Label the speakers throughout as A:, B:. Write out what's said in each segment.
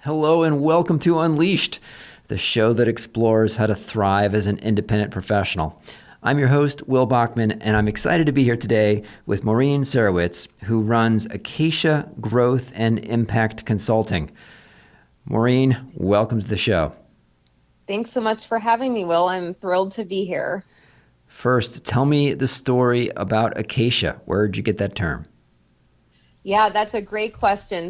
A: Hello and welcome to Unleashed, the show that explores how to thrive as an independent professional. I'm your host, Will Bachman, and I'm excited to be here today with Maureen Sarewitz, who runs Acacia Growth and Impact Consulting. Maureen, welcome to the show.
B: Thanks so much for having me, Will. I'm thrilled to be here.
A: First, tell me the story about Acacia. Where did you get that term?
B: Yeah, that's a great question.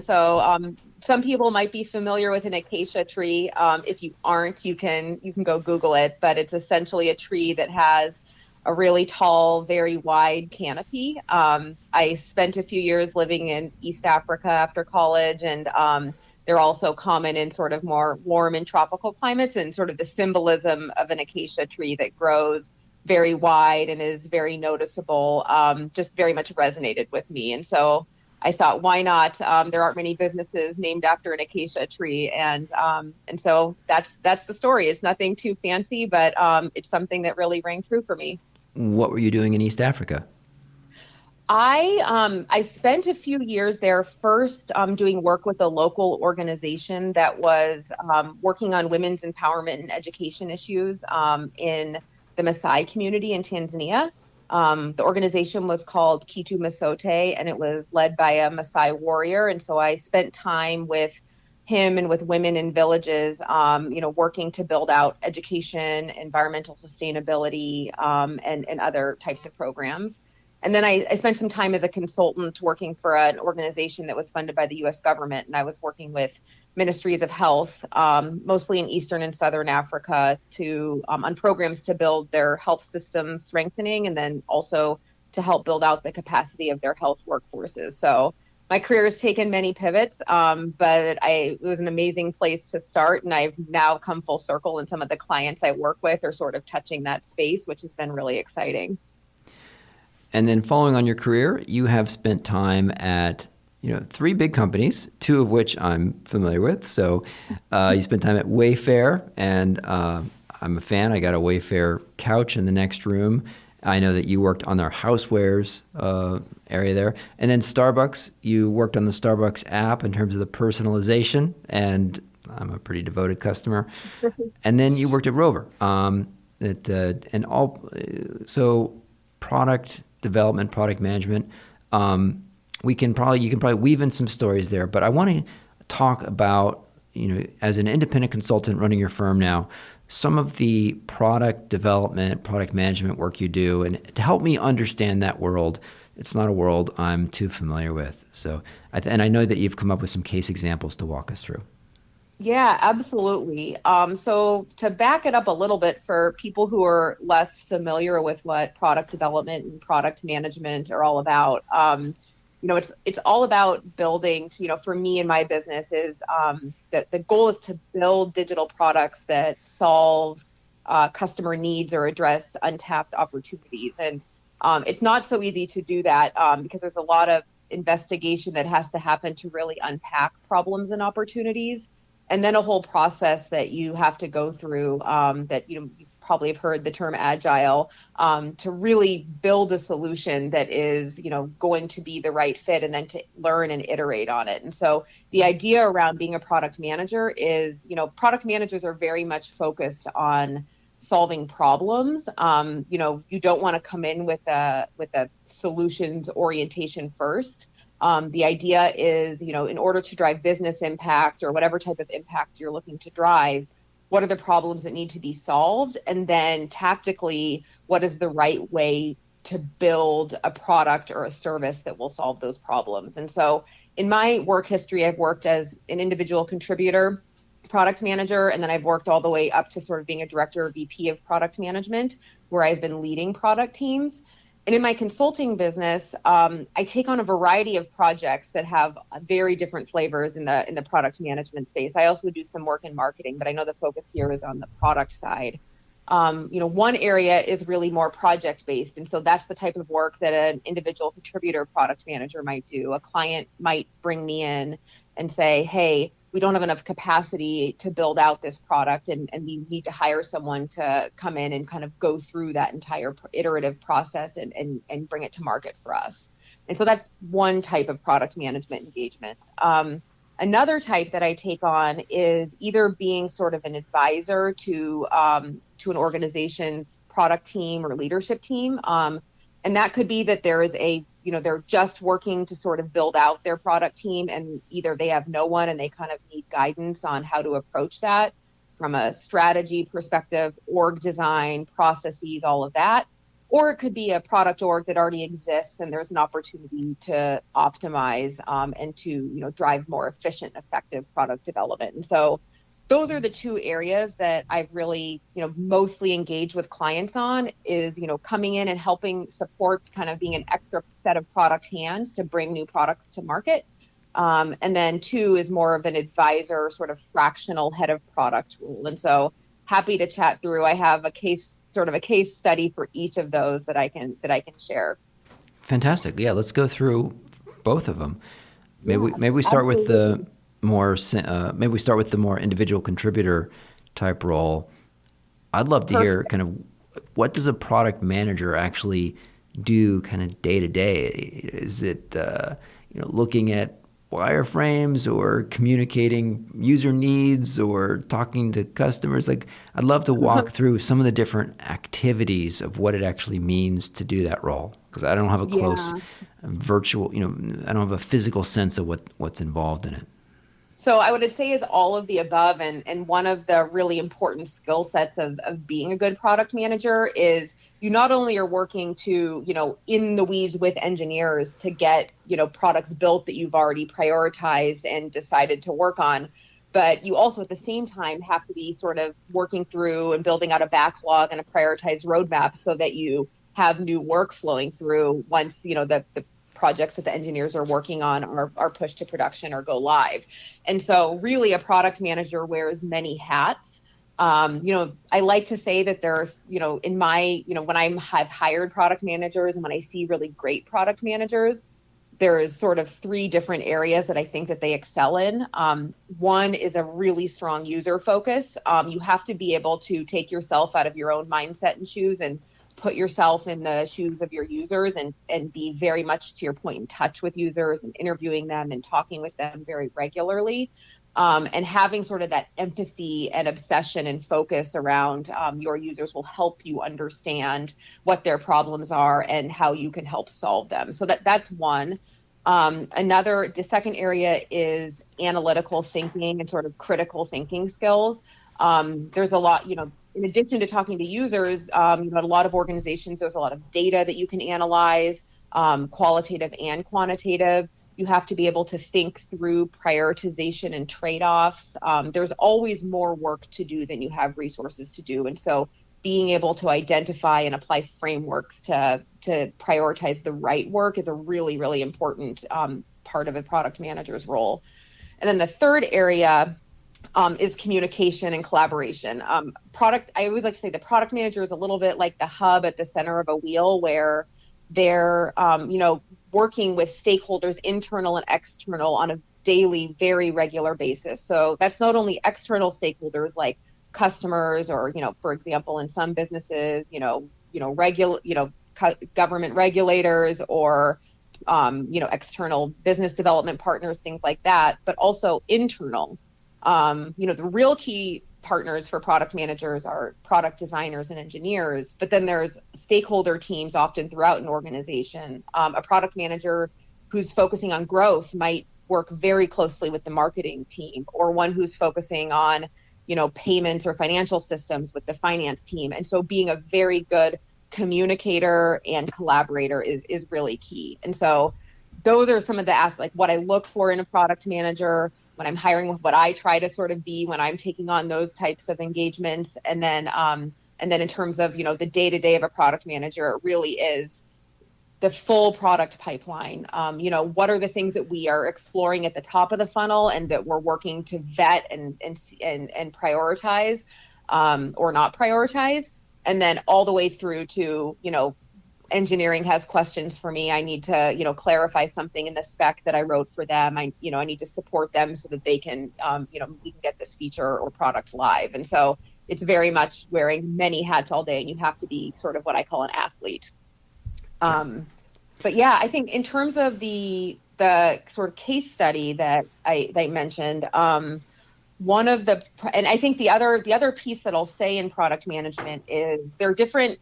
B: Some people might be familiar with an acacia tree. If you aren't, you can go Google it. But it's essentially a tree that has a really tall, very wide canopy. I spent a few years living in East Africa after college, and they're also common in sort of more warm and tropical climates. And sort of the symbolism of an acacia tree that grows very wide and is very noticeable, just very much resonated with me. And so I thought, why not? There aren't many businesses named after an acacia tree, and so that's the story. It's nothing too fancy, but it's something that really rang true for me.
A: What were you doing in East Africa?
B: I spent a few years there first doing work with a local organization that was working on women's empowerment and education issues in the Maasai community in Tanzania. The organization was called Kitu Masote, and it was led by a Maasai warrior. And so I spent time with him and with women in villages, working to build out education, environmental sustainability, and other types of programs. And then I spent some time as a consultant working for an organization that was funded by the US government. And I was working with ministries of health, mostly in Eastern and Southern Africa, on programs to build their health system strengthening and then also to help build out the capacity of their health workforces. So my career has taken many pivots, but it was an amazing place to start. And I've now come full circle, and some of the clients I work with are sort of touching that space, which has been really exciting.
A: And then following on your career, you have spent time at three big companies, two of which I'm familiar with. So you spent time at Wayfair, and I'm a fan. I got a Wayfair couch in the next room. I know that you worked on their housewares area there. And then Starbucks, you worked on the Starbucks app in terms of the personalization, and I'm a pretty devoted customer. And then you worked at Rover. So product development, product management. You can probably weave in some stories there, but I want to talk about, as an independent consultant running your firm now, some of the product development, product management work you do, and to help me understand that world. It's not a world I'm too familiar with. So, and I know that you've come up with some case examples to walk us through.
B: Yeah, absolutely. So to back it up a little bit for people who are less familiar with what product development and product management are all about, it's all about building. For me and my business is that the goal is to build digital products that solve customer needs or address untapped opportunities. And it's not so easy to do that because there's a lot of investigation that has to happen to really unpack problems and opportunities, and then a whole process that you have to go through that you probably have heard the term agile, to really build a solution that is going to be the right fit, and then to learn and iterate on it. And so the idea around being a product manager is product managers are very much focused on solving problems. You don't want to come in with a solutions orientation first. The idea is, in order to drive business impact or whatever type of impact you're looking to drive, what are the problems that need to be solved? And then tactically, what is the right way to build a product or a service that will solve those problems? And so in my work history, I've worked as an individual contributor, product manager, and then I've worked all the way up to sort of being a director or VP of product management, where I've been leading product teams. And in my consulting business, I take on a variety of projects that have very different flavors in the product management space. I also do some work in marketing, but I know the focus here is on the product side. One area is really more project based, and so that's the type of work that an individual contributor product manager might do. A client might bring me in and say, "Hey, we don't have enough capacity to build out this product, and we need to hire someone to come in and kind of go through that entire iterative process and bring it to market for us." And so that's one type of product management engagement. Another type that I take on is either being sort of an advisor to an organization's product team or leadership team. And that could be that there is they're just working to sort of build out their product team, and either they have no one and they kind of need guidance on how to approach that from a strategy perspective, org design, processes, all of that. Or it could be a product org that already exists and there's an opportunity to optimize and to drive more efficient, effective product development. And so those are the two areas that I've really mostly engaged with clients on, is coming in and helping support, kind of being an extra set of product hands to bring new products to market. And then two is more of an advisor, sort of fractional head of product role. And so happy to chat through. I have a case study for each of those that I can share.
A: Fantastic. Yeah, let's go through both of them. Maybe we start with
B: Absolutely.
A: the more maybe we start with the more individual contributor type role. I'd love to hear
B: Perfect.
A: kind of what does a product manager actually do kind of day to day? Is it looking at wireframes or communicating user needs or talking to customers? Like, I'd love to walk through some of the different activities of what it actually means to do that role, because I don't have a close
B: Yeah.
A: virtual, I don't have a physical sense of what's involved in it.
B: So I would say is all of the above. And one of the really important skill sets of being a good product manager is you not only are working to, in the weeds with engineers to get, products built that you've already prioritized and decided to work on, but you also at the same time have to be sort of working through and building out a backlog and a prioritized roadmap so that you have new work flowing through once, the projects that the engineers are working on are pushed to production or go live. And so really a product manager wears many hats. I like to say that there are, in my, when I've hired product managers and when I see really great product managers, there's sort of three different areas that I think that they excel in. One is a really strong user focus. You have to be able to take yourself out of your own mindset and shoes and put yourself in the shoes of your users and be very much, to your point, in touch with users and interviewing them and talking with them very regularly. And having sort of that empathy and obsession and focus around your users will help you understand what their problems are and how you can help solve them. So that's one. The second area is analytical thinking and sort of critical thinking skills. There's a lot, in addition to talking to users, at a lot of organizations, there's a lot of data that you can analyze, qualitative and quantitative. You have to be able to think through prioritization and trade-offs. There's always more work to do than you have resources to do. And so being able to identify and apply frameworks to prioritize the right work is a really, really important part of a product manager's role. And then the third area is communication and collaboration. I always like to say the product manager is a little bit like the hub at the center of a wheel, where they're, working with stakeholders, internal and external, on a daily, very regular basis. So that's not only external stakeholders like customers or, for example, in some businesses, government regulators or, external business development partners, things like that, but also internal. The real key partners for product managers are product designers and engineers, but then there's stakeholder teams often throughout an organization. A product manager who's focusing on growth might work very closely with the marketing team, or one who's focusing on, payments or financial systems with the finance team. And so being a very good communicator and collaborator is really key. And so those are some of the aspects, like what I look for in a product manager when I'm hiring, what I try to sort of be when I'm taking on those types of engagements. And then in terms of, the day-to-day of a product manager, it really is the full product pipeline. What are the things that we are exploring at the top of the funnel and that we're working to vet and prioritize, or not prioritize, and then all the way through to, engineering has questions for me. I need to, clarify something in the spec that I wrote for them. I need to support them so that they can, we can get this feature or product live. And so it's very much wearing many hats all day, and you have to be sort of what I call an athlete. But yeah, I think in terms of the the sort of case study that I mentioned, and I think the other piece that I'll say in product management is there are different,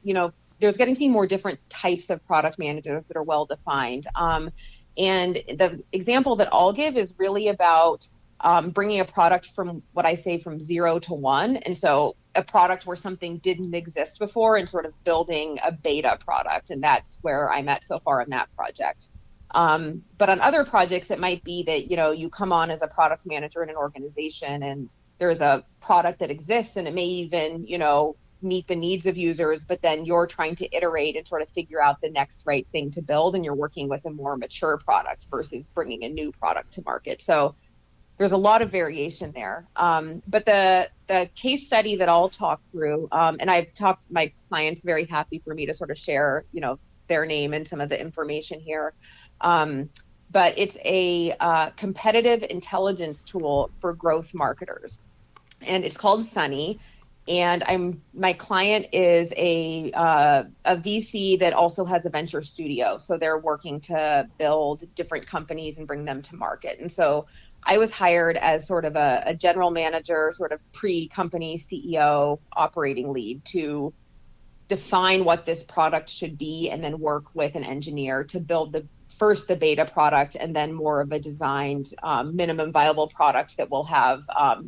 B: there's getting to be more different types of product managers that are well defined. And the example that I'll give is really about bringing a product from what I say from 0 to 1. And so a product where something didn't exist before and sort of building a beta product. And that's where I'm at so far in that project. But on other projects, it might be that, you come on as a product manager in an organization and there's a product that exists and it may even, meet the needs of users, but then you're trying to iterate and sort of figure out the next right thing to build. And you're working with a more mature product versus bringing a new product to market. So there's a lot of variation there. But the case study that I'll talk through, and my clients very happy for me to sort of share, their name and some of the information here. But it's a competitive intelligence tool for growth marketers, and it's called Sunny. And my client is a VC that also has a venture studio, so they're working to build different companies and bring them to market. And so I was hired as sort of a general manager, sort of pre-company CEO operating lead to define what this product should be and then work with an engineer to build the beta product and then more of a designed minimum viable product that will have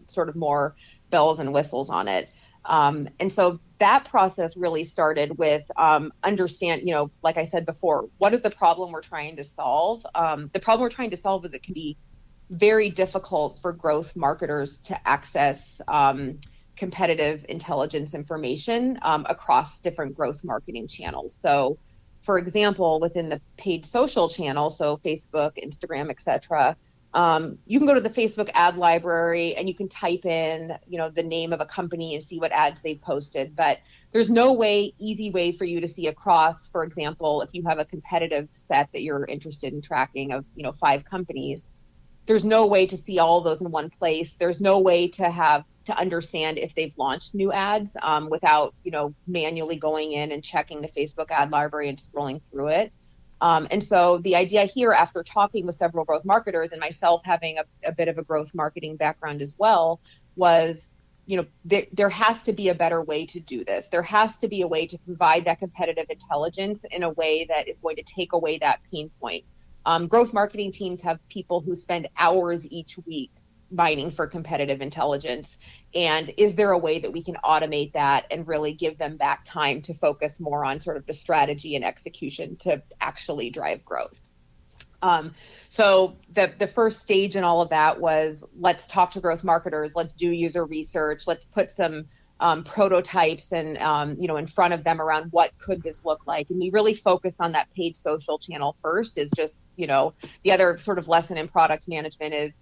B: sort of more bells and whistles on it. And so that process really started with like I said before, what is the problem we're trying to solve? The problem we're trying to solve is it can be very difficult for growth marketers to access competitive intelligence information across different growth marketing channels. So, for example, within the paid social channel, so Facebook, Instagram, etc., you can go to the Facebook ad library and you can type in, the name of a company and see what ads they've posted. But there's no easy way for you to see across, for example, if you have a competitive set that you're interested in tracking of, 5 companies, there's no way to see all of those in one place. There's no way to understand if they've launched new ads without, manually going in and checking the Facebook ad library and scrolling through it. And so the idea here, after talking with several growth marketers and myself having a bit of a growth marketing background as well, was, there has to be a better way to do this. There has to be a way to provide that competitive intelligence in a way that is going to take away that pain point. Growth marketing teams have people who spend hours each week mining for competitive intelligence. And is there a way that we can automate that and really give them back time to focus more on sort of the strategy and execution to actually drive growth? So the first stage in all of that was, let's talk to growth marketers, let's do user research, let's put some prototypes and in front of them around what could this look like. And we really focused on that paid social channel first. Is just, the other sort of lesson in product management is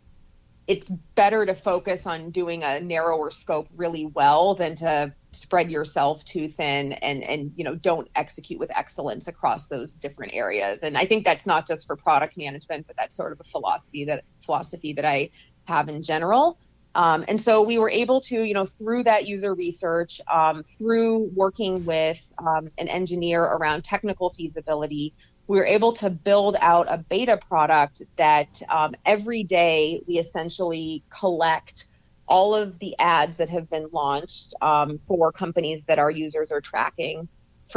B: it's better to focus on doing a narrower scope really well than to spread yourself too thin and don't execute with excellence across those different areas. And I think that's not just for product management, but that's sort of a philosophy that I have in general. And so we were able to, through that user research, through working with an engineer around technical feasibility, we were able to build out a beta product that every day we essentially collect all of the ads that have been launched for companies that our users are tracking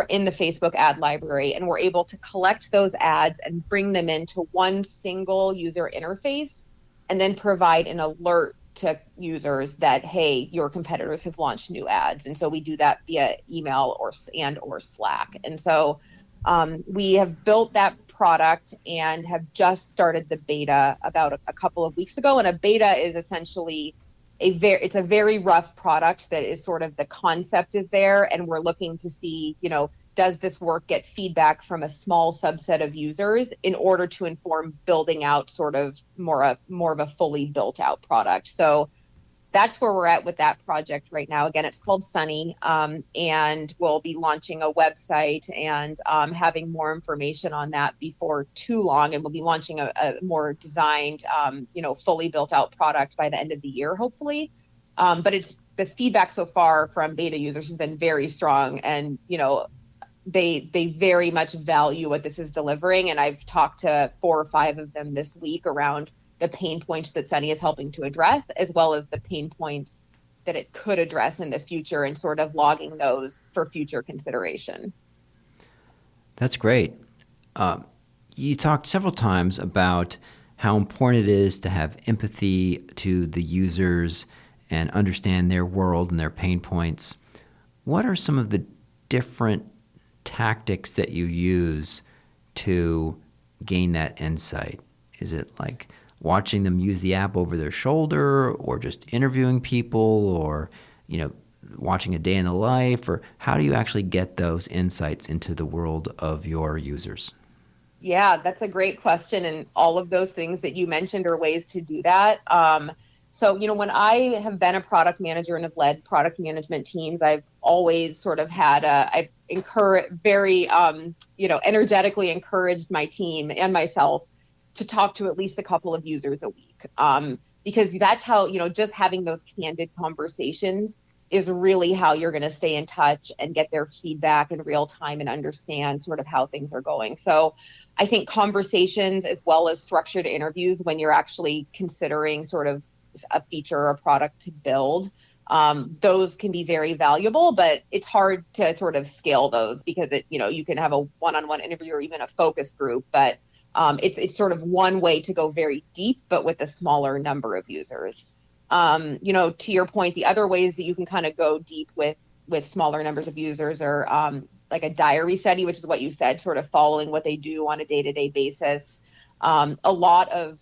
B: in the Facebook ad library. And we're able to collect those ads and bring them into one single user interface and then provide an alert to users that, hey, your competitors have launched new ads. And so we do that via email or Slack. And so we have built that product and have just started the beta about a couple of weeks ago. And a beta is essentially it's a very rough product that is sort of the concept is there. And we're looking to see, does this work, get feedback from a small subset of users in order to inform building out sort of more of a fully built out product. So that's where we're at with that project right now. Again, it's called Sunny, and we'll be launching a website and having more information on that before too long. And we'll be launching a more designed, fully built out product by the end of the year, hopefully. But the feedback so far from beta users has been very strong. And, they very much value what this is delivering. And I've talked to 4 or 5 of them this week around the pain points that Sunny is helping to address, as well as the pain points that it could address in the future, and sort of logging those for future consideration.
A: That's great. You talked several times about how important it is to have empathy to the users and understand their world and their pain points. What are some of the different tactics that you use to gain that insight? Is it like watching them use the app over their shoulder, or just interviewing people, or watching a day in the life, or how do you actually get those insights into the world of your users?
B: Yeah, that's a great question. And all of those things that you mentioned are ways to do that. When I have been a product manager and have led product management teams, I've always sort of I've very, energetically encouraged my team and myself to talk to at least a couple of users a week. Because that's how, just having those candid conversations is really how you're going to stay in touch and get their feedback in real time and understand sort of how things are going. So I think conversations, as well as structured interviews when you're actually considering sort of a feature or a product to build, those can be very valuable, but it's hard to sort of scale those because you can have a one-on-one interview or even a focus group, but it's sort of one way to go very deep, but with a smaller number of users. To your point, the other ways that you can kind of go deep with smaller numbers of users are like a diary study, which is what you said, sort of following what they do on a day-to-day basis. A lot of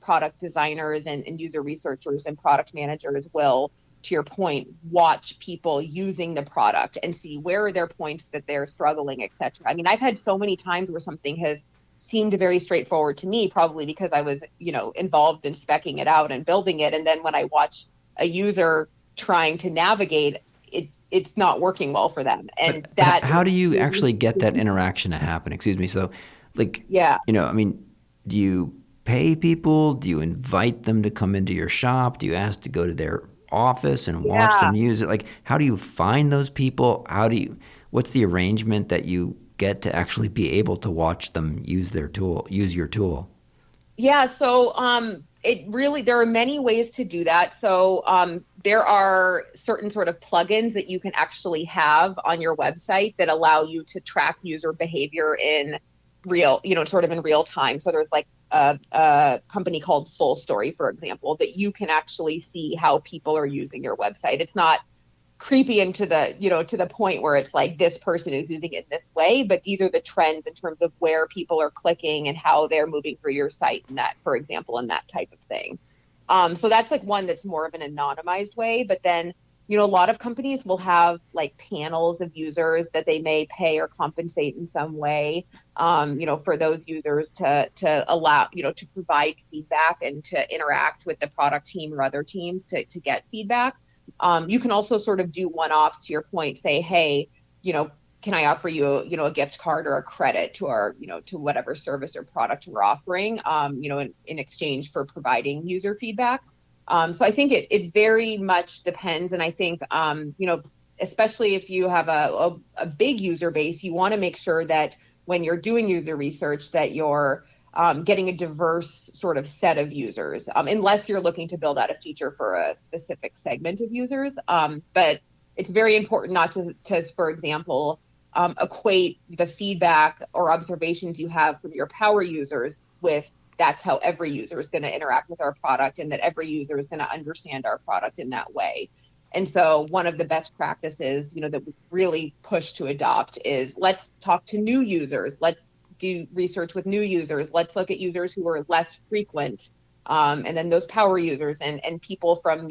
B: product designers and user researchers and product managers will, to your point, watch people using the product and see where are their points that they're struggling, et cetera. I mean, I've had so many times where something has seemed very straightforward to me, probably because I was, involved in speccing it out and building it. And then when I watch a user trying to navigate it, it's not working well for them. And
A: But
B: that
A: how do you actually get that interaction to happen? Excuse me. So,
B: yeah.
A: I mean, do you pay people? Do you invite them to come into your shop? Do you ask to go to their office and watch
B: Yeah.
A: them use it? Like, how do you find those people? What's the arrangement that you get to actually be able to watch them use your tool?
B: Yeah, so there are many ways to do that. So there are certain sort of plugins that you can actually have on your website that allow you to track user behavior in sort of in real time. So there's like a company called Full Story, for example, that you can actually see how people are using your website. It's not creepy into to the point where it's like this person is using it this way, but these are the trends in terms of where people are clicking and how they're moving through your site, and that, for example, and that type of thing. So that's like one that's more of an anonymized way. But then a lot of companies will have like panels of users that they may pay or compensate in some way, for those users to allow, to provide feedback and to interact with the product team or other teams to get feedback. You can also sort of do one-offs, to your point, say, hey, can I offer you, a gift card or a credit to our, to whatever service or product we're offering, in exchange for providing user feedback. So I think it very much depends. And I think, especially if you have a big user base, you want to make sure that when you're doing user research that you're getting a diverse sort of set of users, unless you're looking to build out a feature for a specific segment of users. But it's very important not to for example, equate the feedback or observations you have from your power users with that's how every user is going to interact with our product, and that every user is going to understand our product in that way. And so one of the best practices, that we really push to adopt is let's talk to new users. Let's do research with new users. Let's look at users who are less frequent. And then those power users and people from,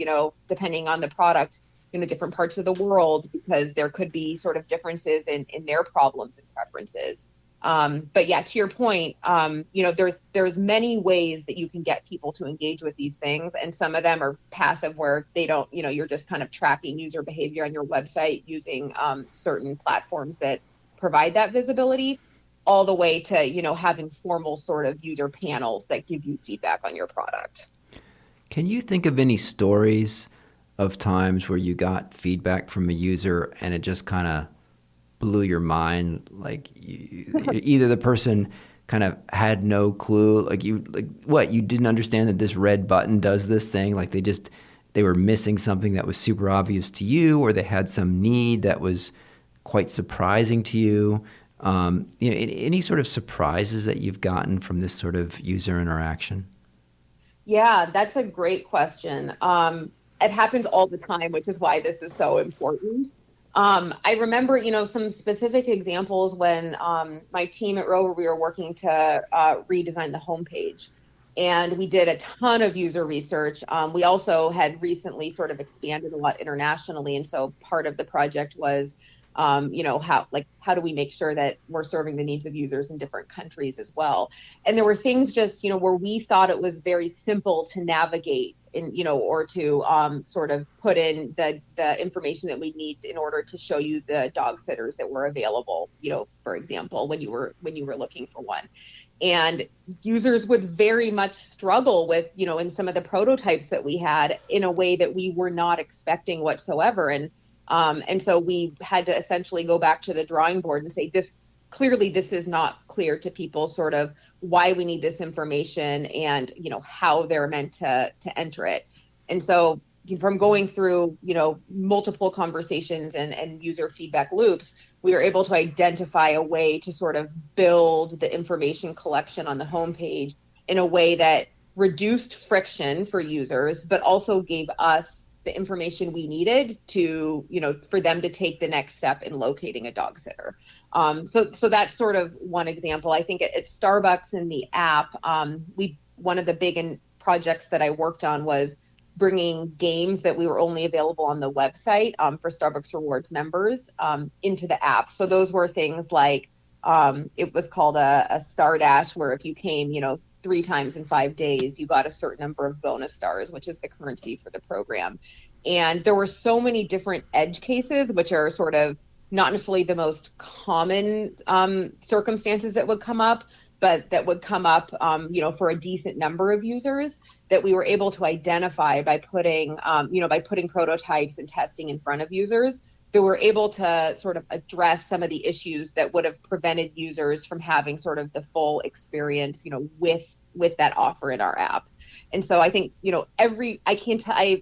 B: depending on the product, different parts of the world, because there could be sort of differences in their problems and preferences. But yeah, to your point, there's many ways that you can get people to engage with these things. And some of them are passive, where they don't, you're just kind of tracking user behavior on your website using certain platforms that provide that visibility, all the way to, having formal sort of user panels that give you feedback on your product.
A: Can you think of any stories of times where you got feedback from a user and it just kind of blew your mind? Like either the person kind of had no clue, like what, you didn't understand that this red button does this thing, like they were missing something that was super obvious to you, or they had some need that was quite surprising to you. Any sort of surprises that you've gotten from this sort of user interaction?
B: Yeah, that's a great question. It happens all the time, which is why this is so important. I remember, some specific examples when my team at Rover, we were working to redesign the homepage. And we did a ton of user research. We also had recently sort of expanded a lot internationally. And so part of the project was, how do we make sure that we're serving the needs of users in different countries as well? And there were things just, where we thought it was very simple to navigate in, or to sort of put in the information that we need in order to show you the dog sitters that were available, for example, when you were looking for one. And users would very much struggle with, in some of the prototypes that we had in a way that we were not expecting whatsoever. And so we had to essentially go back to the drawing board and say, this is not clear to people, sort of why we need this information and, how they're meant to enter it. And so from going through, multiple conversations and user feedback loops, we were able to identify a way to sort of build the information collection on the homepage in a way that reduced friction for users, but also gave us the information we needed to, for them to take the next step in locating a dog sitter. So that's sort of one example. I think at Starbucks in the app, one of the big projects that I worked on was bringing games that we were only available on the website for Starbucks Rewards members into the app. So those were things like it was called a Star Dash, where if you came, 3 times in 5 days, you got a certain number of bonus stars, which is the currency for the program. And there were so many different edge cases, which are sort of not necessarily the most common circumstances that would come up, but that would come up, for a decent number of users, that we were able to identify by putting prototypes and testing in front of users, that were able to sort of address some of the issues that would have prevented users from having sort of the full experience, with that offer in our app. And so I think,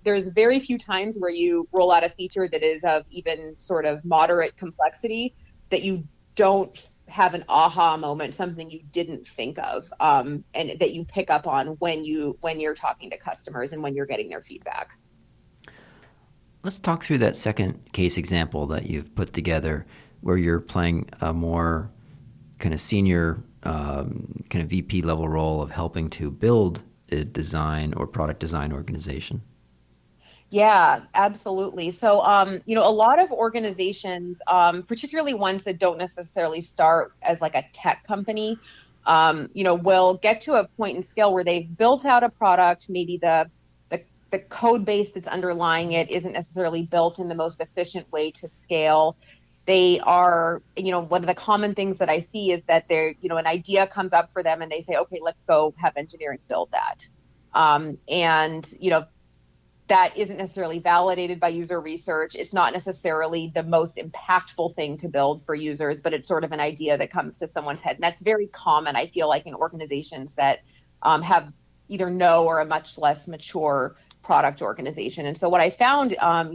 B: there's very few times where you roll out a feature that is of even sort of moderate complexity that you don't have an aha moment, something you didn't think of, and that you pick up on when you're talking to customers and when you're getting their feedback.
A: Let's talk through that second case example that you've put together, where you're playing a more kind of senior, kind of VP level role of helping to build a design or product design organization.
B: Yeah, absolutely. So, a lot of organizations, particularly ones that don't necessarily start as like a tech company, will get to a point and scale where they've built out a product. Maybe the code base that's underlying it isn't necessarily built in the most efficient way to scale. They are, one of the common things that I see is that an idea comes up for them and they say, okay, let's go have engineering build that. And that isn't necessarily validated by user research. It's not necessarily the most impactful thing to build for users, but it's sort of an idea that comes to someone's head. And that's very common, I feel like, in organizations that have either no or a much less mature product organization. And so what I found, a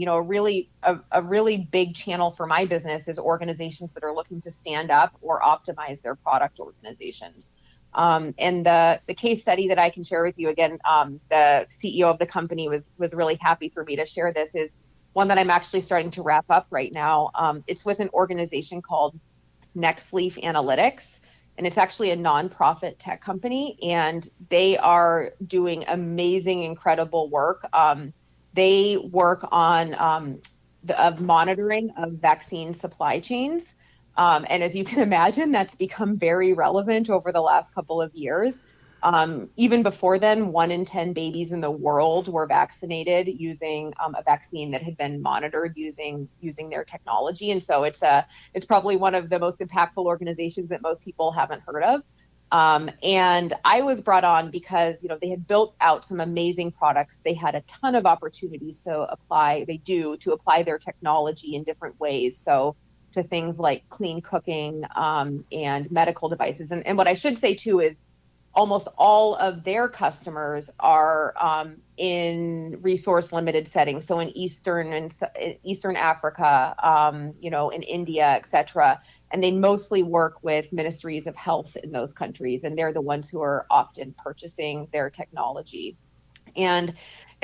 B: really big channel for my business is organizations that are looking to stand up or optimize their product organizations. And the case study that I can share with you, again, the CEO of the company was really happy for me to share this, is one that I'm actually starting to wrap up right now. It's with an organization called Next Leaf Analytics. And it's actually a nonprofit tech company, and they are doing amazing, incredible work. They work on the monitoring of vaccine supply chains. And as you can imagine, that's become very relevant over the last couple of years. Even before then, 1 in 10 babies in the world were vaccinated using a vaccine that had been monitored using their technology. And so it's probably one of the most impactful organizations that most people haven't heard of. And I was brought on because, they had built out some amazing products. They had a ton of opportunities to apply their technology in different ways. So to things like clean cooking and medical devices. And what I should say too is almost all of their customers are in resource limited settings. So in Eastern Africa, in India, et cetera. And they mostly work with ministries of health in those countries. And they're the ones who are often purchasing their technology. And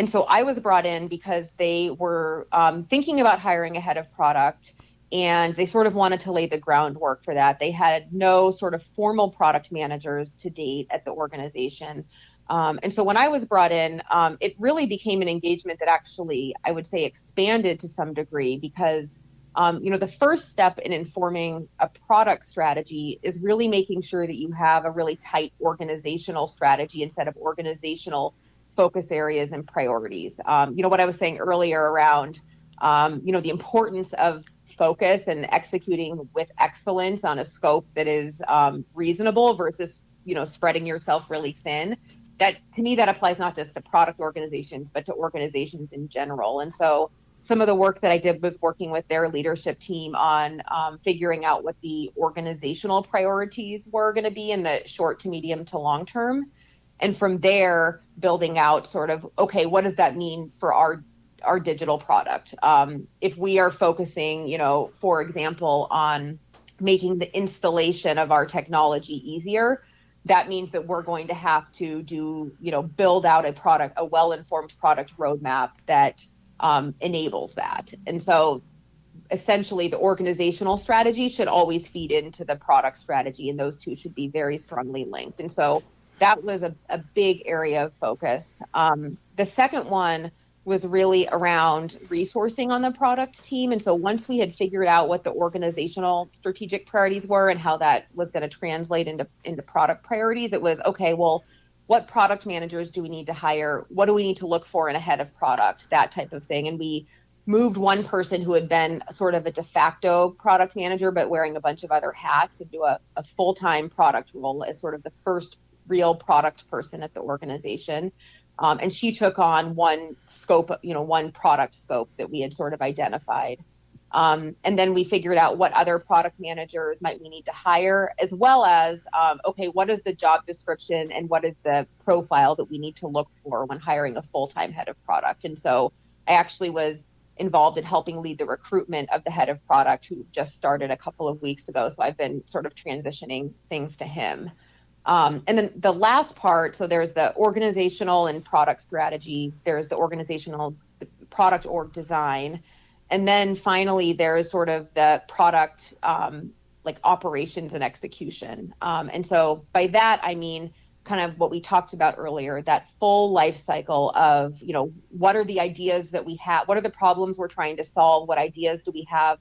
B: so I was brought in because they were thinking about hiring a head of product, and they sort of wanted to lay the groundwork for that. They had no sort of formal product managers to date at the organization. And so when I was brought in, it really became an engagement that actually, I would say, expanded to some degree because the first step in informing a product strategy is really making sure that you have a really tight organizational strategy instead of organizational focus areas and priorities. What I was saying earlier around, the importance of focus and executing with excellence on a scope that is reasonable versus, spreading yourself really thin. That, to me, that applies not just to product organizations, but to organizations in general. And so some of the work that I did was working with their leadership team on figuring out what the organizational priorities were going to be in the short to medium to long term. And from there, building out sort of, okay, what does that mean for our digital product? If we are focusing, for example, on making the installation of our technology easier, that means that we're going to have to build out a well-informed product roadmap that enables that. And so essentially the organizational strategy should always feed into the product strategy, and those two should be very strongly linked. And so that was a big area of focus. The second one was really around resourcing on the product team. And so once we had figured out what the organizational strategic priorities were and how that was going to translate into product priorities, it was, okay, well, what product managers do we need to hire? What do we need to look for in a head of product? That type of thing. And we moved one person who had been sort of a de facto product manager, but wearing a bunch of other hats, into a full-time product role as sort of the first real product person at the organization. And she took on one scope, one product scope that we had sort of identified. And then we figured out what other product managers might we need to hire, as well as, okay, what is the job description and what is the profile that we need to look for when hiring a full-time head of product. And so I actually was involved in helping lead the recruitment of the head of product, who just started a couple of weeks ago. So I've been sort of transitioning things to him. And then the last part, so there's the organizational and product strategy, there's the the product org design, and then finally there's sort of the product like operations and execution. And so by that, I mean kind of what we talked about earlier, that full life cycle of, what are the ideas that we have? What are the problems we're trying to solve? What ideas do we have,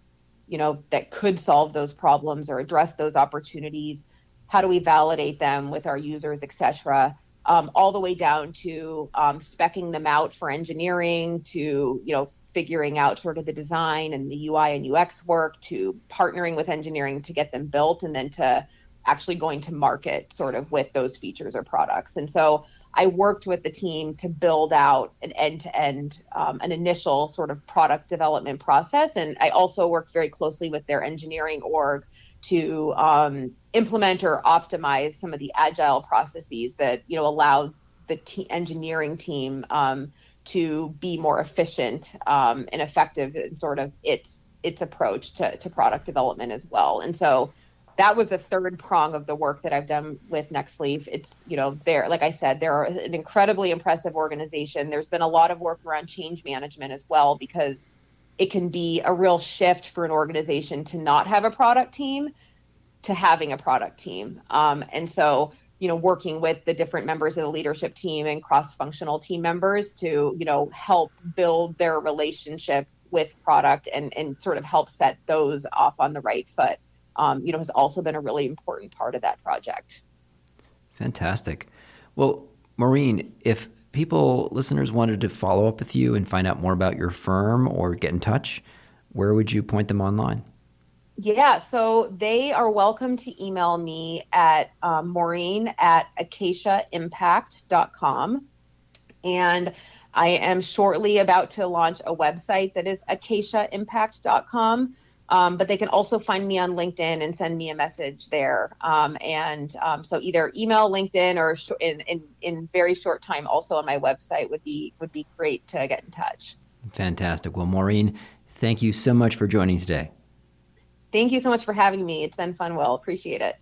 B: that could solve those problems or address those opportunities? How do we validate them with our users, et cetera, all the way down to speccing them out for engineering, to, figuring out sort of the design and the UI and UX work, to partnering with engineering to get them built, and then to actually going to market sort of with those features or products. And so I worked with the team to build out an end-to-end, an initial sort of product development process. And I also worked very closely with their engineering org to implement or optimize some of the agile processes that allow the engineering team to be more efficient and effective in sort of its approach to product development as well. And so that was the third prong of the work that I've done with Nextleaf. It's, like I said, they're an incredibly impressive organization. There's been a lot of work around change management as well, because it can be a real shift for an organization to not have a product team to having a product team. And so, working with the different members of the leadership team and cross-functional team members to, help build their relationship with product and sort of help set those off on the right foot, has also been a really important part of that project.
A: Fantastic. Well, Maureen, if listeners wanted to follow up with you and find out more about your firm or get in touch, where would you point them online?
B: Yeah, so they are welcome to email me at maureen@acaciaimpact.com. And I am shortly about to launch a website that is acaciaimpact.com. But they can also find me on LinkedIn and send me a message there. So either email, LinkedIn, or in very short time, also on my website would be great to get in touch.
A: Fantastic. Well, Maureen, thank you so much for joining today.
B: Thank you so much for having me. It's been fun, Will. Appreciate it.